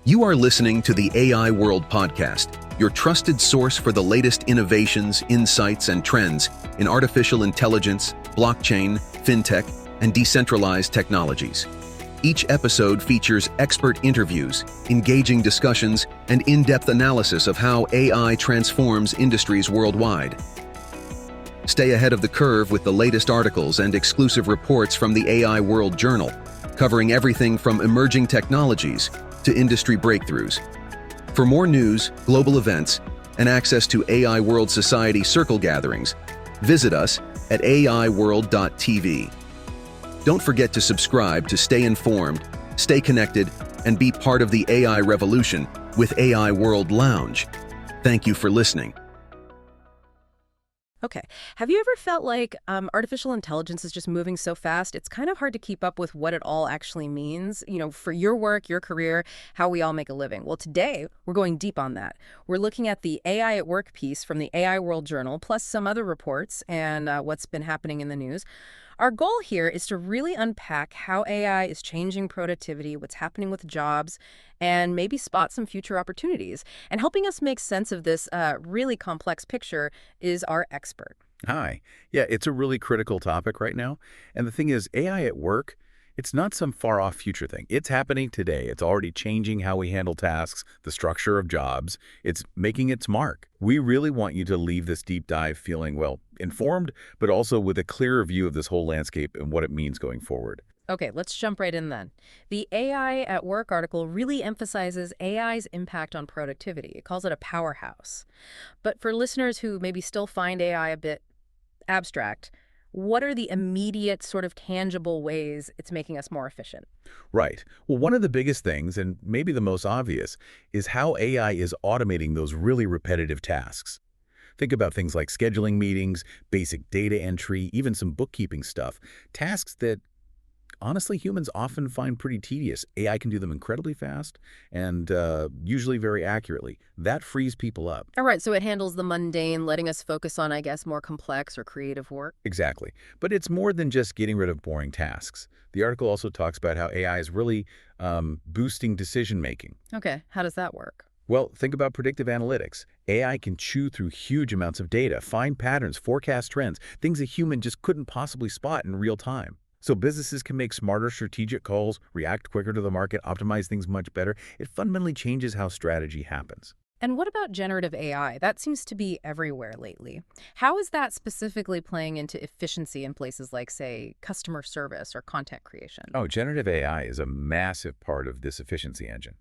You are listening to the AI World Podcast, your trusted source for the latest innovations, insights, and trends in artificial intelligence, blockchain, fintech, and decentralized technologies. Each episode features expert interviews, engaging discussions, and in-depth analysis of how AI transforms industries worldwide. Stay ahead of the curve with the latest articles and exclusive reports from the AI World Journal, covering everything from emerging technologies to industry breakthroughs. For more news, global events, and access to AI World Society circle gatherings, visit us at aiworld.tv. Don't forget to subscribe to stay informed, stay connected, and be part of the AI revolution with AI World Lounge. Thank you for listening. Okay. Have you ever felt like artificial intelligence is just moving so fast, it's kind of hard to keep up with what it all actually means, for your work, your career, how we all make a living? Well, today, we're going deep on that. We're looking at the AI at Work piece from the AI World Journal, plus some other reports and what's been happening in the news. Our goal here is to really unpack how AI is changing productivity, what's happening with jobs, and maybe spot some future opportunities. And helping us make sense of this really complex picture is our expert. Hi. Yeah, it's a really critical topic right now. And the thing is, AI at work, it's not some far-off future thing. It's happening today. It's already changing how we handle tasks, the structure of jobs. It's making its mark. We really want you to leave this deep dive feeling, well, informed, but also with a clearer view of this whole landscape and what it means going forward. Okay, let's jump right in then. The AI at Work article really emphasizes AI's impact on productivity. It calls it a powerhouse. But for listeners who maybe still find AI a bit abstract, what are the immediate sort of tangible ways it's making us more efficient? Right. Well, one of the biggest things, and maybe the most obvious, is how AI is automating those really repetitive tasks. Think about things like scheduling meetings, basic data entry, even some bookkeeping stuff. Tasks that, honestly, humans often find pretty tedious. AI can do them incredibly fast and usually very accurately. That frees people up. All right, so it handles the mundane, letting us focus on, I guess, more complex or creative work. Exactly. But it's more than just getting rid of boring tasks. The article also talks about how AI is really boosting decision-making. Okay, how does that work? Well, think about predictive analytics. AI can chew through huge amounts of data, find patterns, forecast trends, things a human just couldn't possibly spot in real time. So businesses can make smarter strategic calls, react quicker to the market, optimize things much better. It fundamentally changes how strategy happens. And what about generative AI? That seems to be everywhere lately. How is that specifically playing into efficiency in places like, say, customer service or content creation? Oh, generative AI is a massive part of this efficiency engine.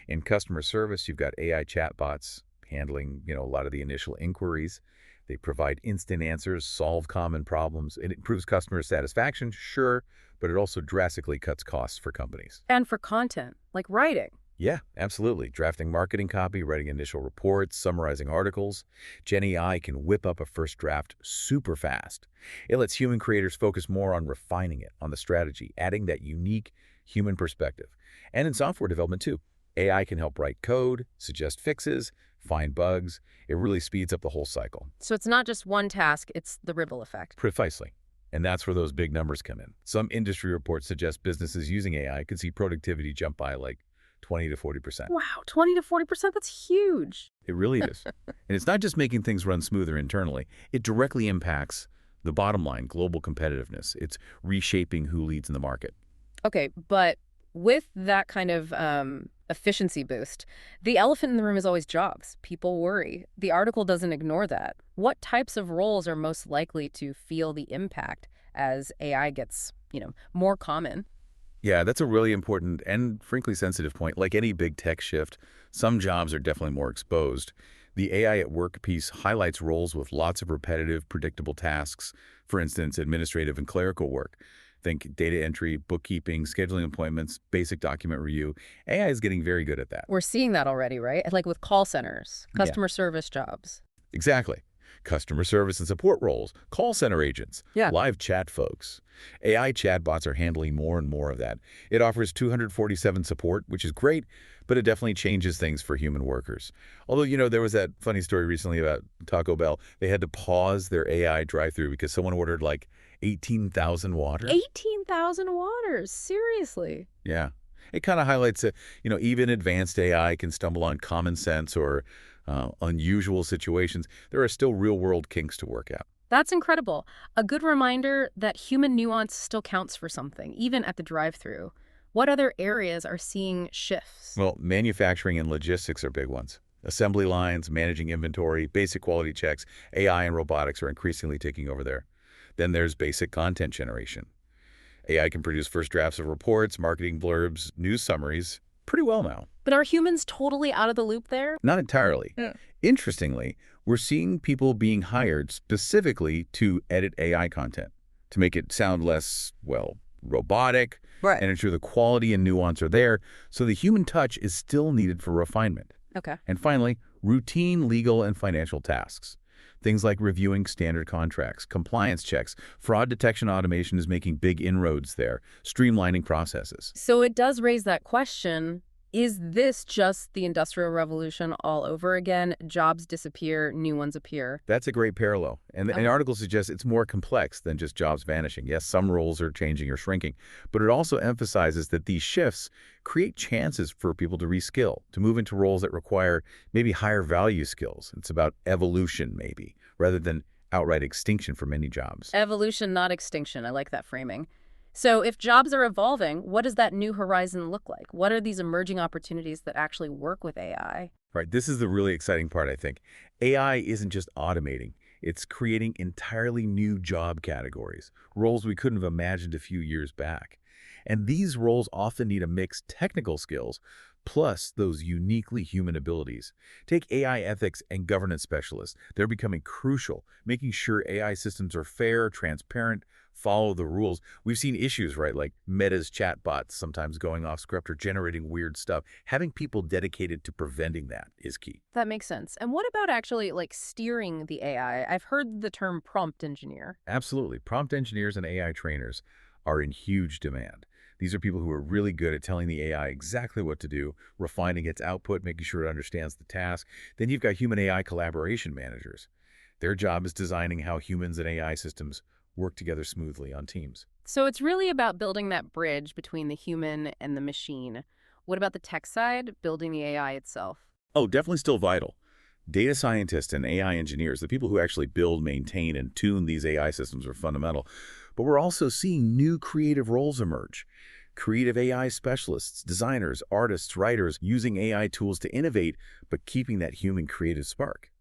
In customer service, you've got AI chatbots handling, a lot of the initial inquiries. They provide instant answers, solve common problems. It improves customer satisfaction, sure, but it also drastically cuts costs for companies. And for content, like writing. Yeah, absolutely. Drafting marketing copy, writing initial reports, summarizing articles. Gen AI can whip up a first draft super fast. It lets human creators focus more on refining it, on the strategy, adding that unique human perspective. And in software development, too. AI can help write code, suggest fixes, find bugs. It really speeds up the whole cycle. So it's not just one task, it's the ripple effect. Precisely. And that's where those big numbers come in. Some industry reports suggest businesses using AI could see productivity jump by like 20 to 40%. Wow, 20 to 40%, that's huge. It really is. And it's not just making things run smoother internally. It directly impacts the bottom line, global competitiveness. It's reshaping who leads in the market. Okay, but with that kind of efficiency boost, the elephant in the room is always jobs. People worry. The article doesn't ignore that. What types of roles are most likely to feel the impact as AI gets, more common? Yeah, that's a really important and frankly sensitive point. Like any big tech shift, some jobs are definitely more exposed. The AI at Work piece highlights roles with lots of repetitive, predictable tasks, for instance, administrative and clerical work. Think data entry, bookkeeping, scheduling appointments, basic document review. AI is getting very good at that. We're seeing that already, right? Like with call centers, customer service jobs. Exactly. Customer service and support roles, call center agents, live chat folks. AI chatbots are handling more and more of that. It offers 247 support, which is great, but it definitely changes things for human workers. Although, there was that funny story recently about Taco Bell. They had to pause their AI drive-thru because someone ordered like 18,000 waters. 18,000 waters? Seriously? Yeah. It kind of highlights that, even advanced AI can stumble on common sense or unusual situations. There are still real-world kinks to work out. That's incredible. A good reminder that human nuance still counts for something, even at the drive-through. What other areas are seeing shifts? Well, manufacturing and logistics are big ones. Assembly lines, managing inventory, basic quality checks, AI and robotics are increasingly taking over there. Then there's basic content generation. AI can produce first drafts of reports, marketing blurbs, news summaries pretty well now. But are humans totally out of the loop there? Not entirely. Yeah. Interestingly, we're seeing people being hired specifically to edit AI content, to make it sound less, well, robotic, Right. and ensure the quality and nuance are there, so the human touch is still needed for refinement. Okay. And finally, routine legal and financial tasks. Things like reviewing standard contracts, compliance checks, fraud detection automation is making big inroads there, streamlining processes. So it does raise that question, is this just the Industrial Revolution all over again? Jobs disappear, new ones appear. That's a great parallel. And the article suggests it's more complex than just jobs vanishing. Yes, some roles are changing or shrinking, but it also emphasizes that these shifts create chances for people to reskill, to move into roles that require maybe higher value skills. It's about evolution, maybe, rather than outright extinction for many jobs. Evolution, not extinction. I like that framing. So if jobs are evolving, what does that new horizon look like? What are these emerging opportunities that actually work with AI? Right, this is the really exciting part, I think. AI isn't just automating. It's creating entirely new job categories, roles we couldn't have imagined a few years back. And these roles often need a mixed technical skills, plus those uniquely human abilities. Take AI ethics and governance specialists. They're becoming crucial, making sure AI systems are fair, transparent, follow the rules. We've seen issues, right, like Meta's chatbots sometimes going off script or generating weird stuff. Having people dedicated to preventing that is key. That makes sense. And what about actually steering the AI? I've heard the term prompt engineer. Absolutely. Prompt engineers and AI trainers are in huge demand. These are people who are really good at telling the AI exactly what to do, refining its output, making sure it understands the task. Then you've got human AI collaboration managers. Their job is designing how humans and AI systems work together smoothly on teams. So it's really about building that bridge between the human and the machine. What about the tech side, building the AI itself? Oh, definitely still vital. Data scientists and AI engineers, the people who actually build, maintain, and tune these AI systems are fundamental. But we're also seeing new creative roles emerge. Creative AI specialists, designers, artists, writers using AI tools to innovate, but keeping that human creative spark.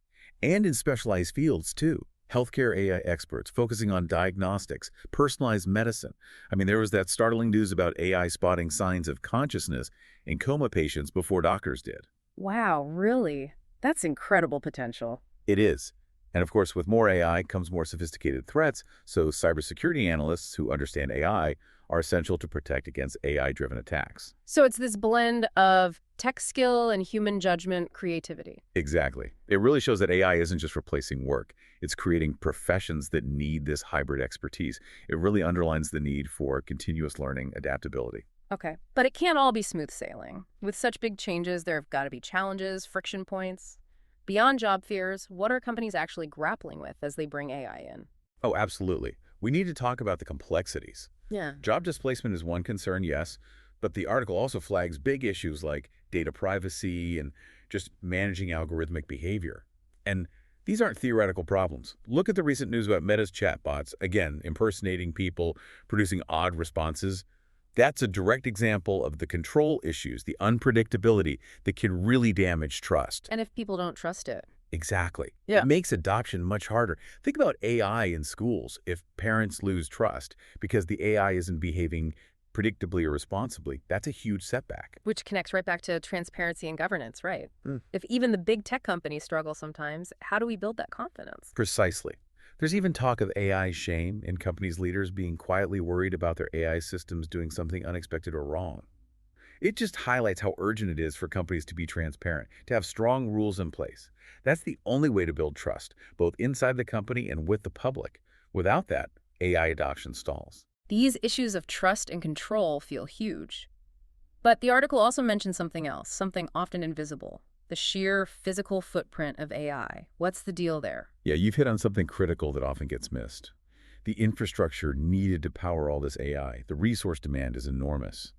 And in specialized fields, too. Healthcare AI experts focusing on diagnostics, personalized medicine. I mean, there was that startling news about AI spotting signs of consciousness in coma patients before doctors did. Wow, really? That's incredible potential. It is. And of course, with more AI comes more sophisticated threats, so cybersecurity analysts who understand AI are essential to protect against AI-driven attacks. So it's this blend of tech skill and human judgment, creativity. Exactly. It really shows that AI isn't just replacing work. It's creating professions that need this hybrid expertise. It really underlines the need for continuous learning, adaptability. Okay, but it can't all be smooth sailing. With such big changes, there have got to be challenges, friction points. Beyond job fears, what are companies actually grappling with as they bring AI in? Oh, absolutely. We need to talk about the complexities. Yeah. Job displacement is one concern, yes, but the article also flags big issues like data privacy and just managing algorithmic behavior. And these aren't theoretical problems. Look at the recent news about Meta's chatbots, again, impersonating people, producing odd responses. That's a direct example of the control issues, the unpredictability that can really damage trust. And if people don't trust it? Exactly. Yeah. It makes adoption much harder. Think about AI in schools. If parents lose trust because the AI isn't behaving predictably or responsibly, that's a huge setback. Which connects right back to transparency and governance, right? If even the big tech companies struggle sometimes, how do we build that confidence? Precisely. There's even talk of AI shame in companies' leaders being quietly worried about their AI systems doing something unexpected or wrong. It just highlights how urgent it is for companies to be transparent, to have strong rules in place. That's the only way to build trust, both inside the company and with the public. Without that, AI adoption stalls. These issues of trust and control feel huge. But the article also mentions something else, something often invisible, the sheer physical footprint of AI. What's the deal there? Yeah, you've hit on something critical that often gets missed. The infrastructure needed to power all this AI, the resource demand is enormous.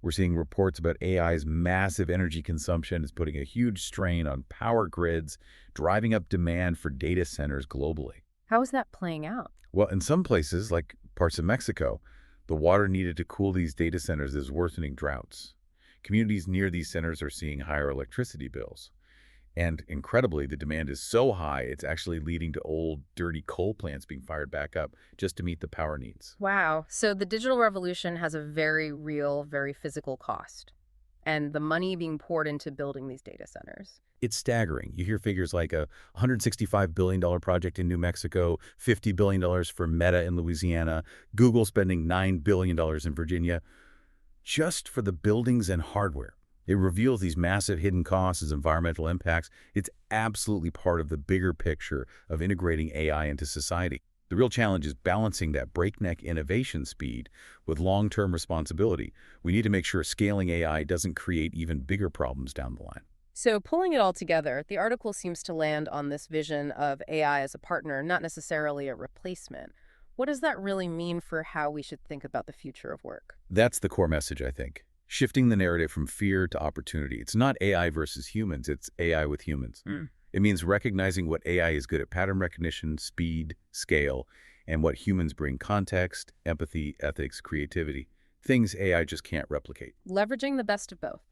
We're seeing reports about AI's massive energy consumption is putting a huge strain on power grids, driving up demand for data centers globally. How is that playing out? Well, in some places, like parts of Mexico, the water needed to cool these data centers is worsening droughts. Communities near these centers are seeing higher electricity bills. And incredibly, the demand is so high, it's actually leading to old, dirty coal plants being fired back up just to meet the power needs. Wow. So the digital revolution has a very real, very physical cost. And the money being poured into building these data centers. It's staggering. You hear figures like a $165 billion project in New Mexico, $50 billion for Meta in Louisiana, Google spending $9 billion in Virginia, just for the buildings and hardware. It reveals these massive hidden costs as environmental impacts. It's absolutely part of the bigger picture of integrating AI into society. The real challenge is balancing that breakneck innovation speed with long-term responsibility. We need to make sure scaling AI doesn't create even bigger problems down the line. So pulling it all together, the article seems to land on this vision of AI as a partner, not necessarily a replacement. What does that really mean for how we should think about the future of work? That's the core message, I think. Shifting the narrative from fear to opportunity. It's not AI versus humans, it's AI with humans. It means recognizing what AI is good at: pattern recognition, speed, scale, and what humans bring: context, empathy, ethics, creativity. Things AI just can't replicate. Leveraging the best of both,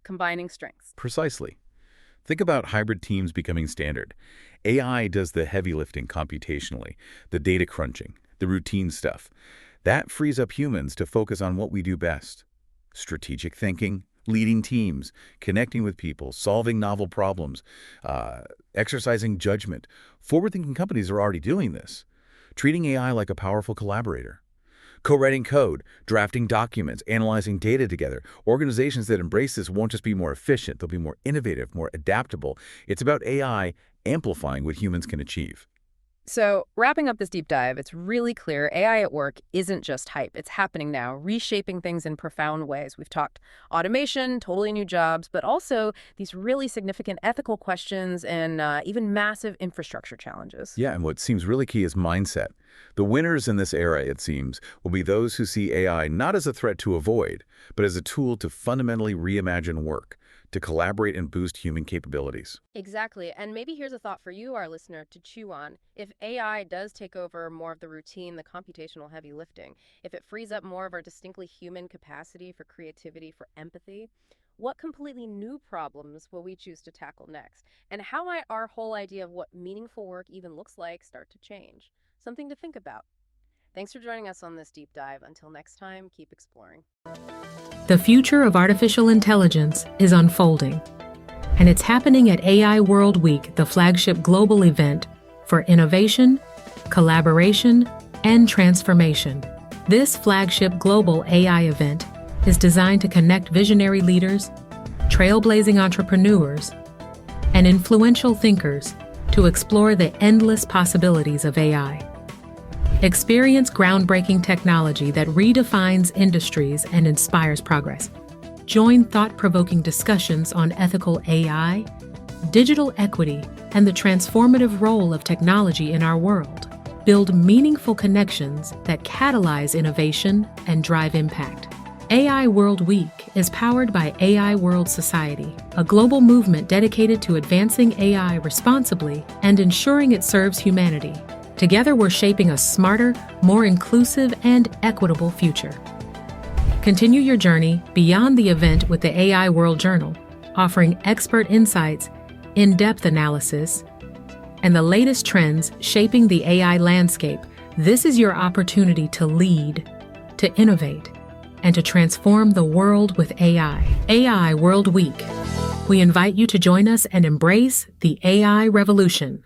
combining strengths. Precisely. Think about hybrid teams becoming standard. AI does the heavy lifting computationally, the data crunching, the routine stuff. That frees up humans to focus on what we do best: strategic thinking, leading teams, connecting with people, solving novel problems, exercising judgment. Forward-thinking companies are already doing this, treating AI like a powerful collaborator. Co-writing code, drafting documents, analyzing data together. Organizations that embrace this won't just be more efficient, they'll be more innovative, more adaptable. It's about AI amplifying what humans can achieve. So wrapping up this deep dive, it's really clear AI at work isn't just hype. It's happening now, reshaping things in profound ways. We've talked automation, totally new jobs, but also these really significant ethical questions and even massive infrastructure challenges. Yeah, and what seems really key is mindset. The winners in this era, it seems, will be those who see AI not as a threat to avoid, but as a tool to fundamentally reimagine work, to collaborate and boost human capabilities. Exactly. And maybe here's a thought for you, our listener, to chew on. If AI does take over more of the routine, the computational heavy lifting, if it frees up more of our distinctly human capacity for creativity, for empathy, what completely new problems will we choose to tackle next? And how might our whole idea of what meaningful work even looks like start to change? Something to think about. Thanks for joining us on this deep dive. Until next time, keep exploring. The future of artificial intelligence is unfolding, and it's happening at AI World Week, the flagship global event for innovation, collaboration, and transformation. This flagship global AI event is designed to connect visionary leaders, trailblazing entrepreneurs, and influential thinkers to explore the endless possibilities of AI. Experience groundbreaking technology that redefines industries and inspires progress. Join thought-provoking discussions on ethical AI, digital equity, and the transformative role of technology in our world. Build meaningful connections that catalyze innovation and drive impact. AI World Week is powered by AI World Society, a global movement dedicated to advancing AI responsibly and ensuring it serves humanity. Together, we're shaping a smarter, more inclusive, and equitable future. Continue your journey beyond the event with the AI World Journal, offering expert insights, in-depth analysis, and the latest trends shaping the AI landscape. This is your opportunity to lead, to innovate, and to transform the world with AI. AI World Week. We invite you to join us and embrace the AI revolution.